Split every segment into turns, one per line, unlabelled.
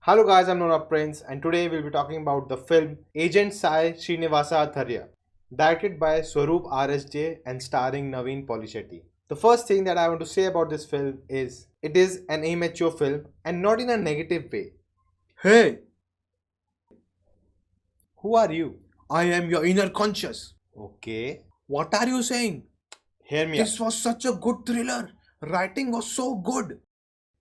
Hello guys, I'm Nona Prince and today we'll be talking about the film Agent Sai Srinivasa Athreya, directed by Swaroop RSJ and starring Naveen Polishetty. The first thing that I want to say about this film is it is an immature film and not in a negative way.
Hey,
Who are you?
I am your inner conscious.
Okay,
What are you saying?
hear me out.
This was such a good thriller. Writing was so good.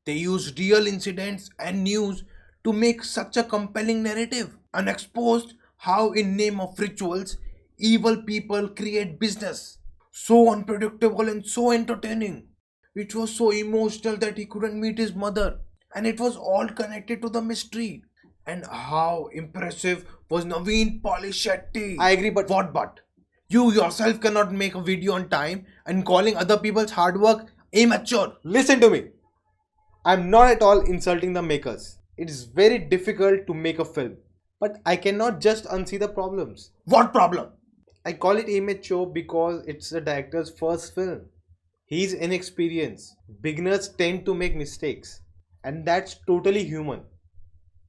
They used real incidents and news to make such a compelling narrative and exposed how, in name of rituals, evil people create business. So unpredictable and so entertaining. It was so emotional that he couldn't meet his mother, and it was all connected to the mystery. And how impressive was Naveen Polishetty?
I agree, but
What but? You yourself cannot make a video on time and calling other people's hard work immature.
listen to me. I'm not at all insulting the makers. It is very difficult to make a film, but I cannot just unsee the problems.
What problem?
I call it immature because it's the director's first film. He's inexperienced. Beginners tend to make mistakes, and that's totally human.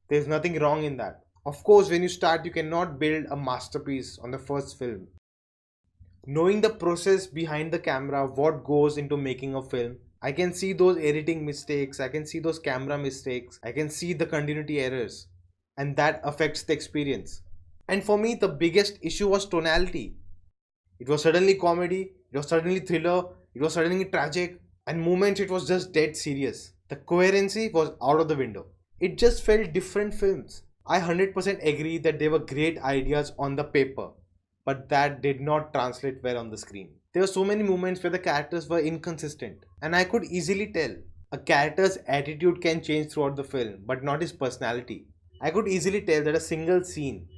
There's nothing wrong in that. Of course, when you start, you cannot build a masterpiece on the first film. Knowing the process behind the camera, what goes into making a film, I can see those editing mistakes, I can see those camera mistakes, I can see the continuity errors, and that affects the experience. And for me, the biggest issue was tonality. It was suddenly comedy, it was suddenly thriller, it was suddenly tragic, and moments it was just dead serious. The coherency was out of the window. It just felt different films. I 100% agree that they were great ideas on the paper, but that did not translate well on the screen. There were so many moments where the characters were inconsistent, and I could easily tell. A character's attitude can change throughout the film, but not his personality. I could easily tell that a single scene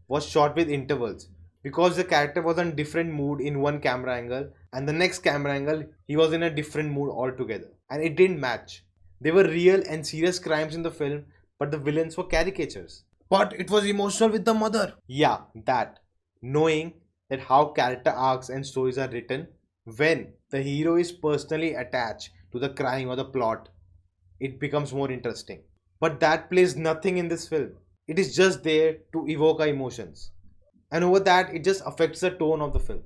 was shot with intervals because the character was in different mood in one camera angle, and the next camera angle he was in a different mood altogether, and it didn't match. There were real and serious crimes in the film, but the villains were caricatures.
But it was emotional with the mother.
Yeah, that. Knowing that how character arcs and stories are written, when the hero is personally attached to the crime or the plot, it becomes more interesting. But that plays nothing in this film. It is just there to evoke our emotions. And over that, it just affects the tone of the film.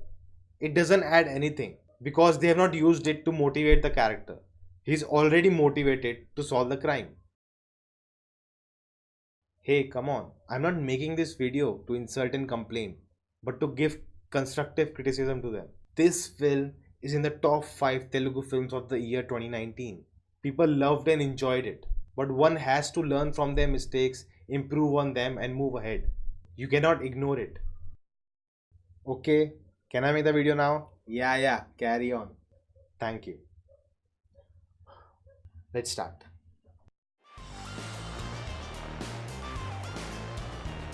It doesn't add anything because they have not used it to motivate the character. He's already motivated to solve the crime. Hey, come on. I'm not making this video to insult and complain, but to give constructive criticism to them. This film is in the top 5 Telugu films of the year 2019. People loved and enjoyed it, but one has to learn from their mistakes, improve on them, and move ahead. You cannot ignore it. Okay, can I make the video now? Yeah, carry on. Thank you. Let's start.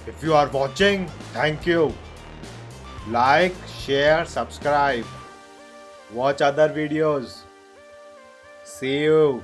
If you are watching, thank you. Like, share, subscribe. Watch other videos. See you.